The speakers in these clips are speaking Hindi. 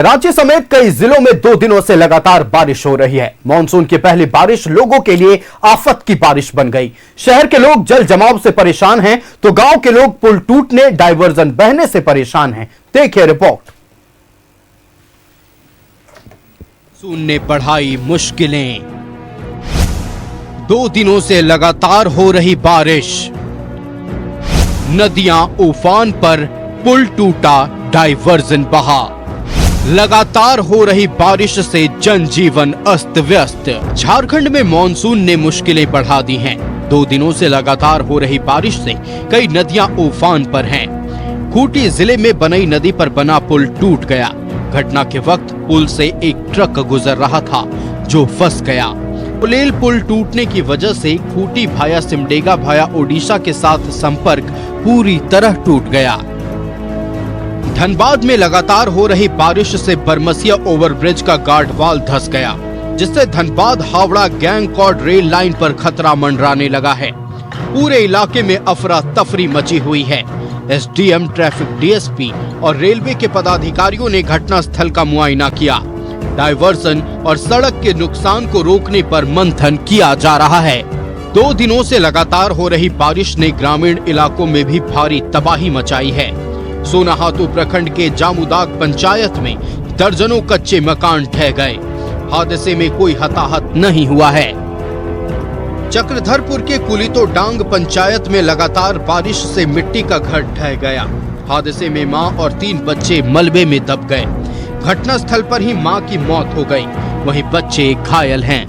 रांची समेत कई जिलों में 2 दिनों से लगातार बारिश हो रही है। मानसून की पहली बारिश लोगों के लिए आफत की बारिश बन गई। शहर के लोग जल जमाव से परेशान हैं, तो गांव के लोग पुल टूटने, डायवर्जन बहने से परेशान हैं। देखिए रिपोर्ट। मानसून ने बढ़ाई मुश्किलें। 2 दिनों से लगातार हो रही बारिश, नदियां उफान पर, पुल टूटा, डायवर्जन बहा। लगातार हो रही बारिश से जनजीवन अस्त व्यस्त। झारखंड में मानसून ने मुश्किलें बढ़ा दी हैं। 2 दिनों से लगातार हो रही बारिश से कई नदियां उफान पर हैं। खूंटी जिले में बनई नदी पर बना पुल टूट गया। घटना के वक्त पुल से एक ट्रक गुजर रहा था जो फंस गया। पुलेल पुल टूटने की वजह से खूंटी भाया सिमडेगा भाया ओडिशा के साथ संपर्क पूरी तरह टूट गया। धनबाद में लगातार हो रही बारिश से बरमसिया ओवरब्रिज का गार्ड वॉल धंस गया, जिससे धनबाद हावड़ा गैंगकॉर्ड रेल लाइन पर खतरा मंडराने लगा है। पूरे इलाके में अफरा तफरी मची हुई है। एसडीएम, ट्रैफिक डीएसपी और रेलवे के पदाधिकारियों ने घटनास्थल का मुआयना किया। डायवर्सन और सड़क के नुकसान को रोकने पर मंथन किया जा रहा है। 2 दिनों से लगातार हो रही बारिश ने ग्रामीण इलाकों में भी भारी तबाही मचाई है। सोनाहातू प्रखंड के जामुदाग पंचायत में दर्जनों कच्चे मकान ढह गए। हादसे में कोई हताहत नहीं हुआ है। चक्रधरपुर के कुलितो डांग पंचायत में लगातार बारिश से मिट्टी का घर ढह गया। हादसे में मां और 3 बच्चे मलबे में दब गए। घटनास्थल पर ही मां की मौत हो गई, वहीं बच्चे घायल हैं।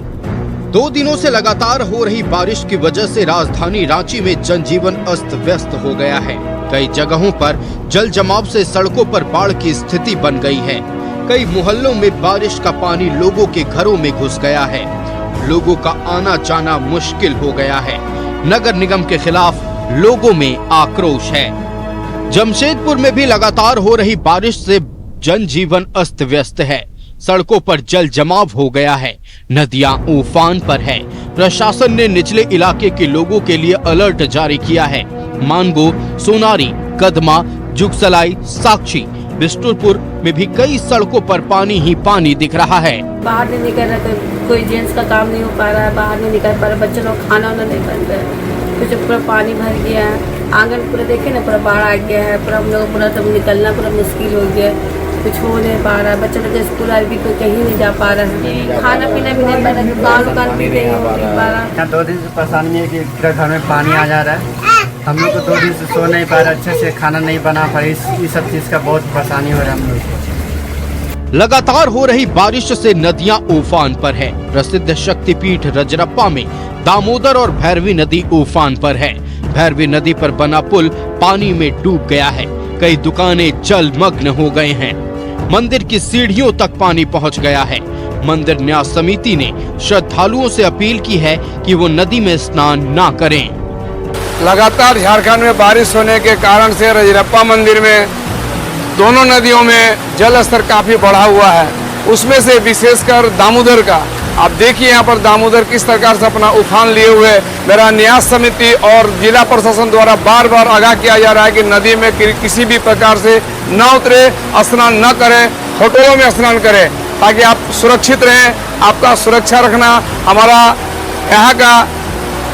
2 दिनों से लगातार हो रही बारिश की वजह से राजधानी रांची में जनजीवन अस्त व्यस्त हो गया है। कई जगहों पर जल जमाव से सड़कों पर बाढ़ की स्थिति बन गई है। कई मोहल्लों में बारिश का पानी लोगों के घरों में घुस गया है। लोगों का आना जाना मुश्किल हो गया है। नगर निगम के खिलाफ लोगों में आक्रोश है। जमशेदपुर में भी लगातार हो रही बारिश से जनजीवन अस्त व्यस्त है। सड़कों पर जल जमाव हो गया है। नदियां उफान पर है। प्रशासन ने निचले इलाके के लोगों के लिए अलर्ट जारी किया है। मानगो, सोनारी, कदमा, जुगसलाई, साक्षी, बिष्टुपुर में भी कई सड़कों पर पानी ही पानी दिख रहा है। बाहर नहीं निकल रहा, कोई जेंट्स का काम नहीं हो पा रहा है, बाहर नहीं निकल पा रहा, बच्चे लोग खाना वाना नहीं बन रहा है, कुछ पूरा पानी भर गया है। आंगन पूरा देखे ना, पूरा बाढ़ आ गया है। पूरा हम लोग पूरा तब निकलना पूरा मुश्किल हो गया, कुछ हो नहीं पा रहा है। बच्चे लोग स्कूल भी कोई कहीं नहीं जा पा रहा है। खाना पीना भी नहीं बना, दुकान भी नहीं हो पा रहा। 2 दिन से परेशानी है कि पूरा घर में पानी आ जा रहा है। हम लोग को 2 दिन से सो नहीं पा रहे, अच्छे से खाना नहीं बना पा रहे। इस सब चीज़ का बहुत परेशानी हो रहा है हम लोग को। लगातार हो रही बारिश से नदियां उफान पर है। प्रसिद्ध शक्तिपीठ रजरप्पा में दामोदर और भैरवी नदी उफान पर है। भैरवी नदी पर बना पुल पानी में डूब गया है। कई दुकानें जलमग्न हो गए हैं। मंदिर की सीढ़ियों तक पानी पहुंच गया है। मंदिर न्यास समिति ने श्रद्धालुओं से अपील की है कि वो नदी में स्नान ना करें। लगातार झारखंड में बारिश होने के कारण से रजरप्पा मंदिर में दोनों नदियों में जल स्तर काफी बढ़ा हुआ है। उसमें से विशेषकर दामोदर का आप देखिए, यहाँ पर दामोदर किस प्रकार से अपना उफान लिए हुए। मेरा न्यास समिति और जिला प्रशासन द्वारा बार बार आगाह किया जा रहा है कि नदी में किसी भी प्रकार से न उतरे, स्नान न करें, होटलों में स्नान करें, ताकि आप सुरक्षित रहें। आपका सुरक्षा रखना हमारा यहाँ का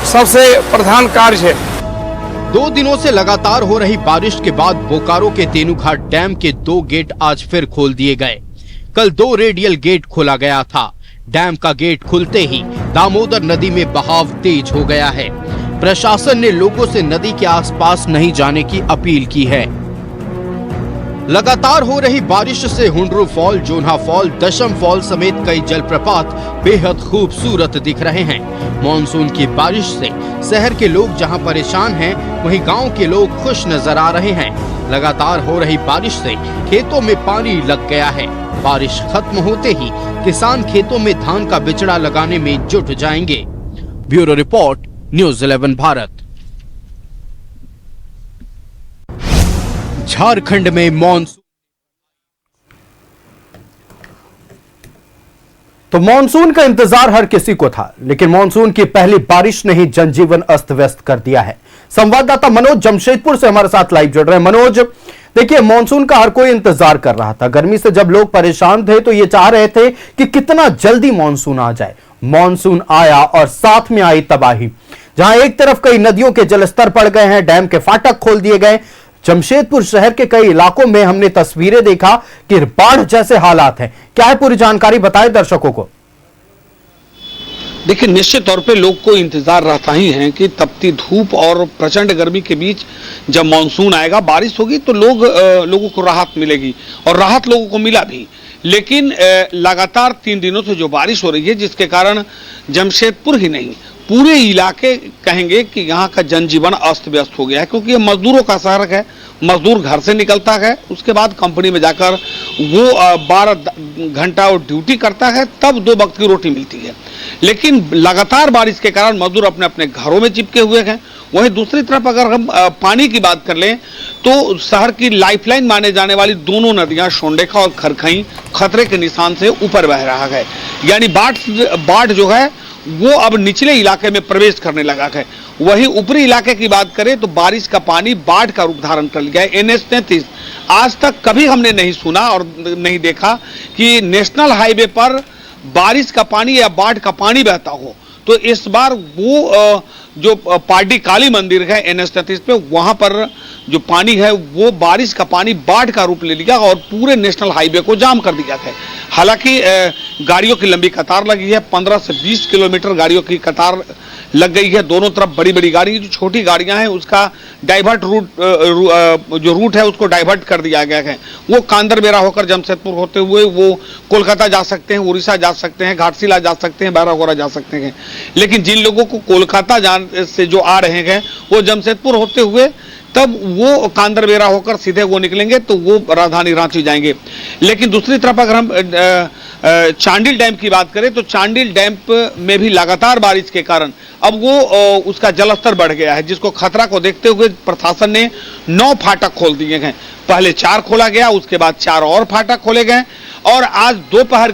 सबसे प्रधान कार्य है। 2 दिनों से लगातार हो रही बारिश के बाद बोकारो के तेनूघाट डैम के 2 गेट आज फिर खोल दिए गए। कल 2 रेडियल गेट खोला गया था। डैम का गेट खुलते ही दामोदर नदी में बहाव तेज हो गया है। प्रशासन ने लोगों से नदी के आसपास नहीं जाने की अपील की है। लगातार हो रही बारिश से हुंडरू फॉल, जोन्हा फॉल, दशम फॉल समेत कई जलप्रपात बेहद खूबसूरत दिख रहे हैं। मॉनसून की बारिश से शहर के लोग जहां परेशान हैं, वहीं गांव के लोग खुश नजर आ रहे हैं। लगातार हो रही बारिश से खेतों में पानी लग गया है। बारिश खत्म होते ही किसान खेतों में धान का बिचड़ा लगाने में जुट जाएंगे। Bureau report, news 11 Bharat. Jharkhand में मॉनसून तो मानसून का इंतजार हर किसी को था, लेकिन मानसून की पहली बारिश ने ही जनजीवन अस्त व्यस्त कर दिया है। संवाददाता मनोज जमशेदपुर से हमारे साथ लाइव जुड़ रहे हैं। मनोज, देखिए, मानसून का हर कोई इंतजार कर रहा था। गर्मी से जब लोग परेशान थे तो ये चाह रहे थे कि कितना जल्दी मानसून आ जाए। मानसून आया और साथ में आई तबाही। जहां एक तरफ कई नदियों के जलस्तर बढ़ गए हैं, डैम के फाटक खोल दिए गए। जमशेदपुर शहर के कई इलाकों में हमने तस्वीरें देखा कि बाढ़ जैसे हालात हैं। क्या है पूरी जानकारी, बताएं दर्शकों को। देखिए, निश्चित तौर पे लोग को इंतजार रहता ही है कि तपती धूप और प्रचंड गर्मी के बीच जब मानसून आएगा, बारिश होगी तो लोगों को राहत मिलेगी और राहत लोगों को मिला भी। लेकिन लगातार 3 दिनों से जो बारिश हो रही है, जिसके कारण जमशेदपुर ही नहीं पूरे इलाके कहेंगे कि यहाँ का जनजीवन अस्त व्यस्त हो गया है, क्योंकि ये मजदूरों का शहर है। मजदूर घर से निकलता है, उसके बाद कंपनी में जाकर वो 12 घंटा और ड्यूटी करता है, तब 2 वक्त की रोटी मिलती है। लेकिन लगातार बारिश के कारण मजदूर अपने अपने घरों में चिपके हुए हैं। वहीं दूसरी तरफ अगर हम पानी की बात कर लें तो शहर की लाइफलाइन माने जाने वाली दोनों नदियां सोंडेखा और खरखई खतरे के निशान से ऊपर बह रहा है। यानी बाढ़ जो है वो अब निचले इलाके में प्रवेश करने लगा है। वहीं ऊपरी इलाके की बात करें तो बारिश का पानी बाढ़ का रूप धारण कर लिया है। NH 33 आज तक कभी हमने नहीं सुना और नहीं देखा कि नेशनल हाईवे पर बारिश का पानी या बाढ़ का पानी बहता हो। तो इस बार वो जो पार्टी काली मंदिर है NH 33 पे, वहां पर जो पानी है वो बारिश का पानी बाढ़ का रूप ले लिया और पूरे नेशनल हाईवे को जाम कर दिया है। हालांकि गाड़ियों की लंबी कतार लगी है, 15 से 20 किलोमीटर गाड़ियों की कतार लग गई है। दोनों तरफ बड़ी बड़ी गाड़ी, जो छोटी गाड़ियां हैं उसका डाइवर्ट जो रूट है उसको डाइवर्ट कर दिया गया है। वो कांदरबेरा होकर जमशेदपुर होते हुए वो कोलकाता जा सकते हैं, उड़ीसा जा सकते हैं, घाटशिला जा सकते हैं, बैरागोरा जा सकते हैं। लेकिन जिन लोगों को कोलकाता से जो आ रहे हैं वो जमशेदपुर होते हुए तब वो कांदरबेरा होकर सीधे वो निकलेंगे तो वो राजधानी रांची जाएंगे। लेकिन दूसरी तरफ अगर हम चांडिल डैम की बात करें तो चांडिल डैम में भी लगातार बारिश के कारण अब वो उसका जलस्तर बढ़ गया है, जिसको खतरा को देखते हुए प्रशासन ने 9 फाटक खोल दिए हैं। पहले 4 खोला गया, उसके बाद 4 और फाटक खोले गए और आज दोपहर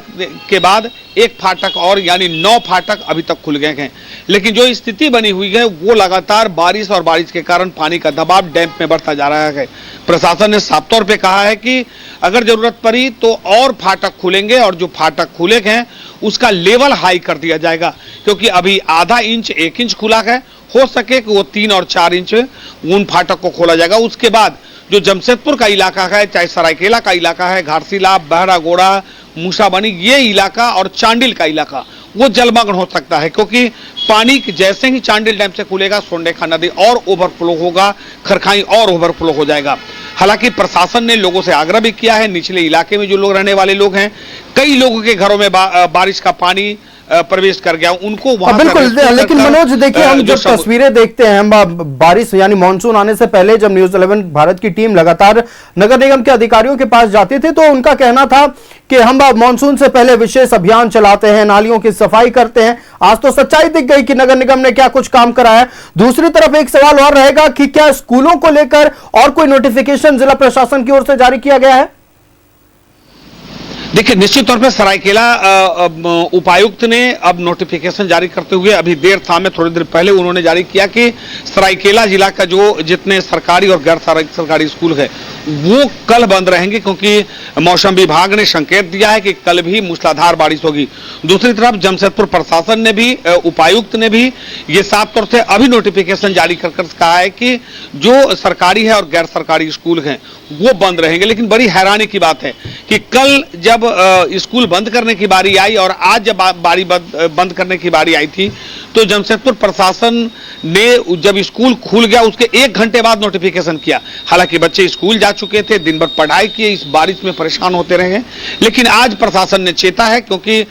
के बाद 1 फाटक और, यानी 9 फाटक अभी तक खुल गए हैं। लेकिन जो स्थिति बनी हुई है वो लगातार बारिश और बारिश के कारण पानी का दबाव डैम में बढ़ता जा रहा है। प्रशासन ने साफ तौर पे कहा है कि अगर जरूरत पड़ी तो और फाटक खुलेंगे और जो फाटक खुले हैं उसका लेवल हाई कर दिया जाएगा, क्योंकि अभी आधा इंच 1 इंच खुला है। हो सके कि वो 3 और 4 इंच उन फाटक को खोला जाएगा। उसके बाद जो जमशेदपुर का इलाका है, चाहे सरायकेला का इलाका है, घाटशिला, बहरागोड़ा, मूसाबनी, ये इलाका और चांडिल का इलाका वो जलमग्न हो सकता है, क्योंकि पानी जैसे ही चांडिल डैम से खुलेगा सोंडेखा नदी और ओवरफ्लो होगा, खरखाई और ओवरफ्लो हो जाएगा। हालांकि प्रशासन ने लोगों से आग्रह भी किया है, निचले इलाके में जो लोग रहने वाले लोग हैं, कई लोगों के घरों में बारिश का पानी प्रवेश कर गया, उनको वहां बिल्कुल। लेकिन मनोज देखिए, हम जब तस्वीरें देखते हैं, हम बारिश यानी मानसून आने से पहले जब न्यूज़ 11 भारत की टीम लगातार नगर निगम के अधिकारियों के पास जाते थे तो उनका कहना था कि हम मानसून से पहले विशेष अभियान चलाते हैं, नालियों की सफाई करते हैं। आज तो सच्चाई दिख गई कि नगर निगम ने क्या कुछ काम करा है। दूसरी तरफ एक सवाल और रहेगा कि क्या स्कूलों को लेकर और कोई नोटिफिकेशन जिला प्रशासन की ओर से जारी किया गया है? देखिए, निश्चित तौर पर सरायकेला उपायुक्त ने अब नोटिफिकेशन जारी करते हुए अभी देर शाम में थोड़ी देर पहले उन्होंने जारी किया कि सरायकेला जिला का जो जितने सरकारी और गैर सरकारी स्कूल है वो कल बंद रहेंगे, क्योंकि मौसम विभाग ने संकेत दिया है कि कल भी मूसलाधार बारिश होगी। दूसरी तरफ जमशेदपुर प्रशासन ने भी, उपायुक्त ने भी ये साफ तौर से अभी नोटिफिकेशन जारी कर कहा है कि जो सरकारी है और गैर सरकारी स्कूल हैं वो बंद रहेंगे। लेकिन बड़ी हैरानी की बात है कि कल जब स्कूल बंद करने की बारी आई और आज जब बारी बंद करने की बारी आई थी तो जमशेदपुर प्रशासन ने जब स्कूल खुल गया उसके 1 घंटे बाद नोटिफिकेशन किया। हालांकि बच्चे स्कूल जा चुके थे, दिन भर पढ़ाई किए, इस बारिश में परेशान होते रहे। लेकिन आज प्रशासन ने चेता है, क्योंकि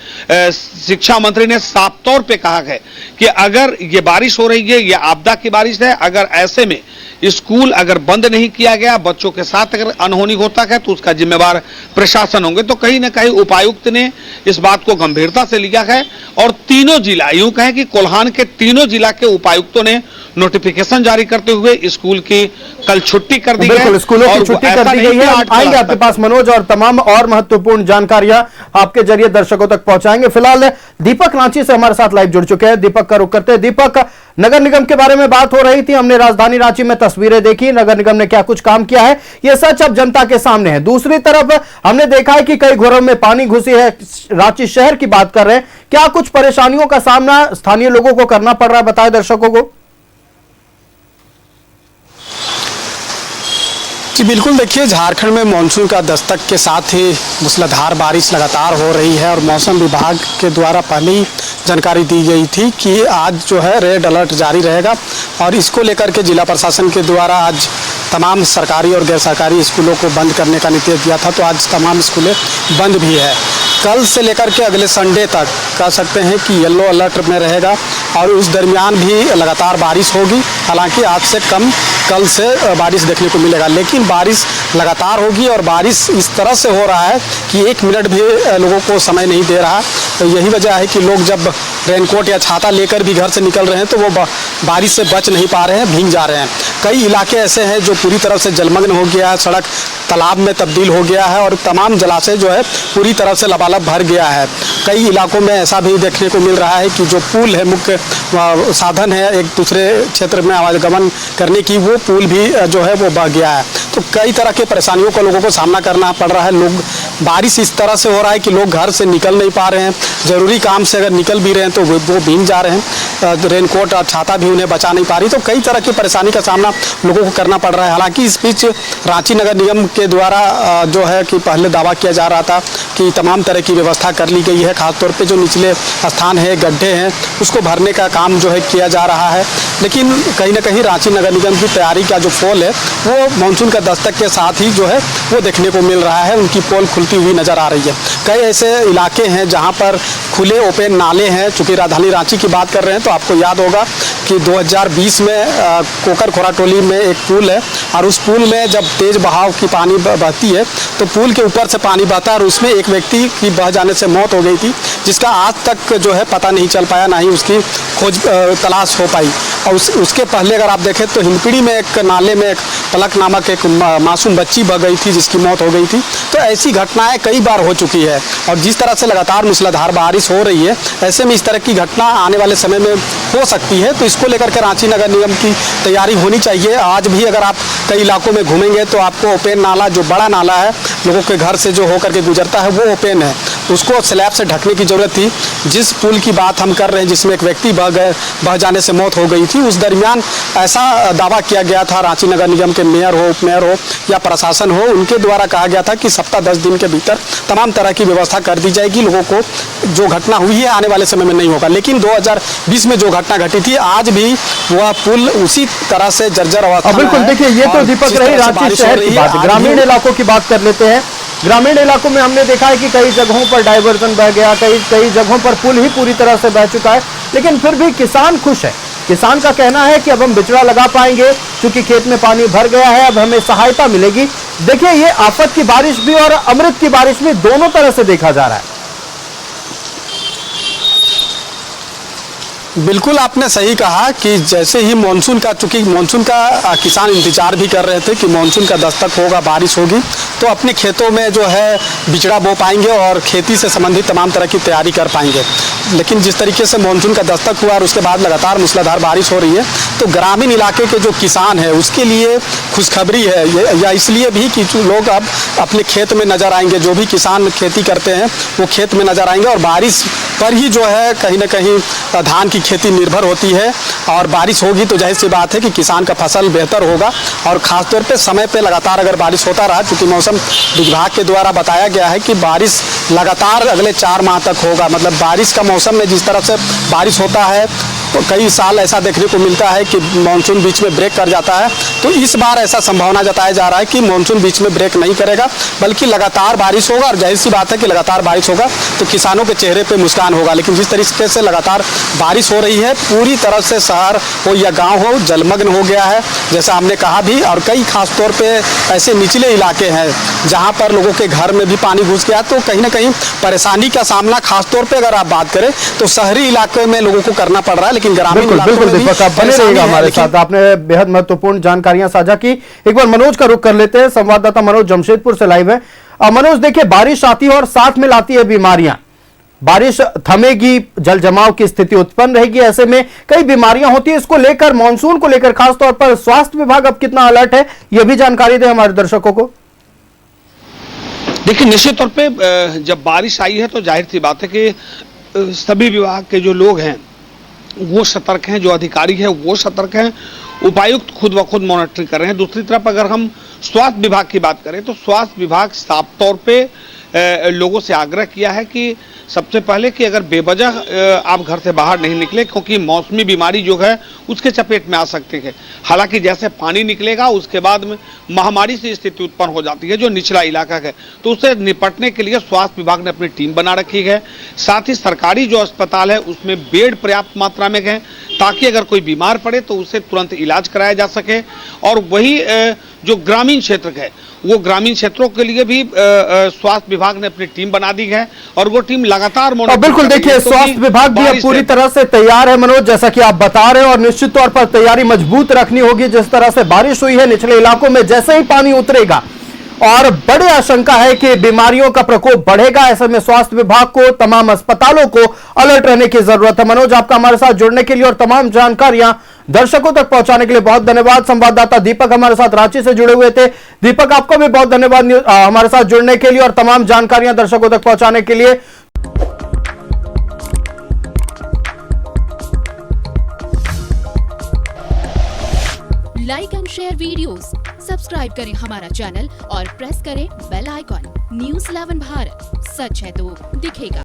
शिक्षा मंत्री ने साफ तौर पे कहा है कि अगर ये बारिश हो रही है, ये आपदा की बारिश है, अगर ऐसे में स्कूल अगर बंद नहीं किया गया, बच्चों के साथ अगर अनहोनी होता है तो उसका जिम्मेवार प्रशासन होंगे। तो कहीं ना कहीं उपायुक्त ने इस बात को गंभीरता से लिया है और तीनों जिला, यूं कहें कि कोल्हान चौहान के तीनों जिला के उपायुक्तों ने नोटिफिकेशन जारी करते हुए स्कूल की कल छुट्टी कर दी बिल्कुल, है। स्कूलों की छुट्टी कर दी गई है। आएंगे आपके पास मनोज और तमाम और महत्वपूर्ण जानकारियां आपके जरिए दर्शकों तक पहुंचाएंगे। फिलहाल दीपक रांची से हमारे साथ लाइव जुड़ चुके हैं। दीपक का रुख करते हैं। दीपक, नगर निगम के बारे में बात हो रही थी, हमने राजधानी रांची में तस्वीरें देखी, नगर निगम ने क्या कुछ काम किया है ये सच अब जनता के सामने है। दूसरी तरफ हमने देखा है कि कई घरों में पानी घुसी है। रांची शहर की बात कर रहे हैं, क्या कुछ परेशानियों का सामना स्थानीय लोगों को करना पड़ रहा है, बताएं दर्शकों को। जी बिल्कुल, देखिए झारखंड में मानसून का दस्तक के साथ ही मूसलाधार बारिश लगातार हो रही है और मौसम विभाग के द्वारा पहले ही जानकारी दी गई थी कि आज जो है रेड अलर्ट जारी रहेगा और इसको लेकर के जिला प्रशासन के द्वारा आज तमाम सरकारी और गैर सरकारी स्कूलों को बंद करने का निर्देश दिया था। तो आज तमाम स्कूलें बंद भी है। कल से लेकर के अगले संडे तक कह सकते हैं कि येलो अलर्ट में रहेगा और उस दरमियान भी लगातार बारिश होगी। हालांकि आज से कम कल से बारिश देखने को मिलेगा, लेकिन बारिश लगातार होगी और बारिश इस तरह से हो रहा है कि 1 मिनट भी लोगों को समय नहीं दे रहा। तो यही वजह है कि लोग जब रेनकोट या छाता लेकर भी घर से निकल रहे हैं तो वो बारिश से बच नहीं पा रहे हैं, भीग जा रहे हैं। कई इलाके ऐसे हैं जो पूरी तरह से जलमग्न हो गया है, सड़क तालाब में तब्दील हो गया है और तमाम जलाशय जो है पूरी तरह से लबालब भर गया है। कई इलाकों में ऐसा भी देखने को मिल रहा है कि जो पुल है, मुख्य साधन है एक दूसरे क्षेत्र में आवागमन करने की, वो पुल भी जो है वो बह गया है। तो कई तरह के परेशानियों का लोगों को सामना करना पड़ रहा है। लोग बारिश इस तरह से हो रहा है कि लोग घर से निकल नहीं पा रहे हैं, ज़रूरी काम से अगर निकल भी रहे हैं तो वो भीग जा रहे हैं। रेनकोट और छाता भी उन्हें बचा नहीं पा रही। तो कई तरह की परेशानी का सामना लोगों को करना पड़ रहा है। हालांकि इस बीच रांची नगर निगम के द्वारा जो है कि पहले दावा किया जा रहा था कि तमाम तरह की व्यवस्था कर ली गई है, खासतौर पे जो निचले स्थान है, गड्ढे हैं, उसको भरने का काम जो है किया जा रहा है। लेकिन कहीं ना कहीं रांची नगर निगम की तैयारी का जो पोल है वो मानसून का दस्तक के साथ ही जो है वो देखने को मिल रहा है। उनकी पोल खुलती हुई नजर आ रही है। कई ऐसे इलाके हैं जहाँ पर खुले ओपन नाले हैं। चूँकि राजधानी रांची की बात कर रहे हैं तो आपको याद होगा कि 2020 में कोकर खोराटोली में एक पुल है और उस पुल में जब तेज बहाव की पानी बहती है तो पुल के ऊपर से पानी बहता है और उसमें एक व्यक्ति की बह जाने से मौत हो गई थी, जिसका आज तक जो है पता नहीं चल पाया, ना ही उसकी खोज तलाश हो पाई। और उसके पहले अगर आप देखें तो हिंदपीढ़ी में एक नाले में एक पलक नामक एक मासूम बच्ची बह गई थी जिसकी मौत हो गई थी। तो ऐसी घटनाएं कई बार हो चुकी है और जिस तरह से लगातार मूसलाधार बारिश हो रही है, ऐसे में इस तरह की घटना आने वाले समय में हो सकती है। तो इसको लेकर के रांची नगर निगम की तैयारी होनी चाहिए। आज भी अगर आप कई इलाकों में घूमेंगे तो आपको ओपन नाला, जो बड़ा नाला है लोगों के घर से जो होकर के गुजरता है, वो ओपन है, उसको स्लैब से ढकने की जरूरत थी। जिस पुल की बात हम कर रहे हैं जिसमें एक व्यक्ति बह जाने से मौत हो गई थी, उस दरमियान ऐसा दावा किया गया था रांची नगर निगम के मेयर हो, उप मेयर हो या प्रशासन हो, उनके द्वारा कहा गया था कि सप्ताह 10 दिन के भीतर तमाम तरह की व्यवस्था कर दी जाएगी। लोगों को जो घटना हुई है आने वाले समय में नहीं होगा। लेकिन 2020 में जो घटना घटी थी, आज भी वह पुल उसी तरह से जर्जर अवस्था में है। बिल्कुल, देखिए ये तो दीपक रही रांची शहर की बात। ग्रामीण इलाकों की बात कर लेते हैं। ग्रामीण इलाकों में हमने देखा है कि कई जगहों पर डाइवर्जन बह गया, कई जगहों पर पुल ही पूरी तरह से बह चुका है, लेकिन फिर भी किसान खुश है। किसान का कहना है कि अब हम बिचड़ा लगा पाएंगे क्योंकि खेत में पानी भर गया है, अब हमें सहायता मिलेगी। देखिए ये आफत की बारिश भी और अमृत की बारिश भी दोनों तरह से देखा जा रहा है। बिल्कुल आपने सही कहा कि जैसे ही मानसून का, चूंकि मानसून का किसान इंतजार भी कर रहे थे कि मानसून का दस्तक होगा, बारिश होगी तो अपने खेतों में जो है बिचड़ा बो पाएंगे और खेती से संबंधित तमाम तरह की तैयारी कर पाएंगे। लेकिन जिस तरीके से मानसून का दस्तक हुआ और उसके बाद लगातार मूसलाधार बारिश हो रही है तो ग्रामीण इलाके के जो किसान है उसके लिए खुशखबरी है, या इसलिए भी कि लोग अब अपने खेत में नजर आएंगे। जो भी किसान खेती करते हैं वो खेत में नजर आएंगे और बारिश पर ही जो है कहीं ना कहीं धान की खेती निर्भर होती है और बारिश होगी तो जाहिर सी बात है कि किसान का फसल बेहतर होगा। और ख़ासतौर पे समय पे लगातार अगर बारिश होता रहा, क्योंकि मौसम विभाग के द्वारा बताया गया है कि बारिश लगातार अगले 4 माह तक होगा। मतलब बारिश का मौसम में जिस तरह से बारिश होता है तो कई साल ऐसा देखने को मिलता है कि मानसून बीच में ब्रेक कर जाता है, तो इस बार ऐसा संभावना जताया जा रहा है कि मानसून बीच में ब्रेक नहीं करेगा बल्कि लगातार बारिश होगा। और जाहिर सी बात है कि लगातार बारिश होगा तो किसानों के चेहरे पे मुस्कान होगा। लेकिन जिस तरीके से लगातार बारिश हो रही है, पूरी तरह से शहर हो या गाँव हो जलमग्न हो गया है जैसा हमने कहा भी। और कई खासतौर पर ऐसे निचले इलाके हैं जहाँ पर लोगों के घर में भी पानी घुस गया, तो कहीं ना कहीं परेशानी का सामना खासतौर पर अगर आप बात करें तो शहरी इलाके में लोगों को करना पड़ रहा है। लेकिन ग्रामीण बिल्कुल इलाकों बिल्कुल में भी दीपक, आप बने परेशानी रहिएगा है, हमारे लेकिन साथ। आपने बेहद महत्वपूर्ण जानकारियां साझा की। एक बार मनोज का रुख कर लेते हैं। संवाददाता मनोज जमशेदपुर से लाइव है। मनोज, देखिए, बारिश आती है और साथ में लाती है बीमारियां। बारिश थमेगी, जल जमाव की स्थिति उत्पन्न रहेगी, ऐसे में कई बीमारियां होती है। इसको लेकर, मानसून को लेकर खासतौर पर स्वास्थ्य विभाग अब कितना अलर्ट है, यह भी जानकारी दें हमारे दर्शकों को। देखिए, निश्चित तौर पे जब बारिश आई है तो जाहिर सी बात है कि सभी विभाग के जो लोग हैं वो सतर्क हैं, जो अधिकारी हैं वो सतर्क हैं, उपायुक्त खुद ब खुद मॉनिटरिंग कर रहे हैं। दूसरी तरफ अगर हम स्वास्थ्य विभाग की बात करें तो स्वास्थ्य विभाग साफ तौर पे लोगों से आग्रह किया है कि सबसे पहले कि अगर बेवजह आप घर से बाहर नहीं निकले, क्योंकि मौसमी बीमारी जो है उसके चपेट में आ सकते हैं। हालांकि जैसे पानी निकलेगा उसके बाद में महामारी से स्थिति उत्पन्न हो जाती है जो निचला इलाका है, तो उससे निपटने के लिए स्वास्थ्य विभाग ने अपनी टीम बना रखी है। साथ ही सरकारी जो अस्पताल है उसमें बेड पर्याप्त मात्रा में है ताकि अगर कोई बीमार पड़े तो उसे तुरंत इलाज कराया जा सके। और वही जो ग्रामीण क्षेत्र है वो ग्रामीण क्षेत्रों के लिए भी स्वास्थ्य विभाग ने अपनी टीम बना दी है और वो टीम लगातार बिल्कुल, देखिए, स्वास्थ्य विभाग भी अब पूरी तरह से तैयार है मनोज, जैसा कि आप बता रहे हैं, और निश्चित तौर पर तैयारी मजबूत रखनी होगी। जिस तरह से बारिश हुई है निचले इलाकों में, जैसे ही पानी उतरेगा और बड़े आशंका है कि बीमारियों का प्रकोप बढ़ेगा, ऐसे में स्वास्थ्य विभाग को, तमाम अस्पतालों को अलर्ट रहने की जरूरत है। मनोज, आपका हमारे साथ जुड़ने के लिए और तमाम जानकारियां दर्शकों तक पहुंचाने के लिए बहुत धन्यवाद। संवाददाता दीपक हमारे साथ रांची से जुड़े हुए थे। दीपक, आपको भी बहुत धन्यवाद हमारे साथ जुड़ने के लिए और तमाम जानकारियां दर्शकों तक पहुंचाने के लिए। Like and share videos, subscribe करें हमारा चैनल और प्रेस करें बेल आइकॉन। न्यूज़ 11 भारत, सच है तो दिखेगा।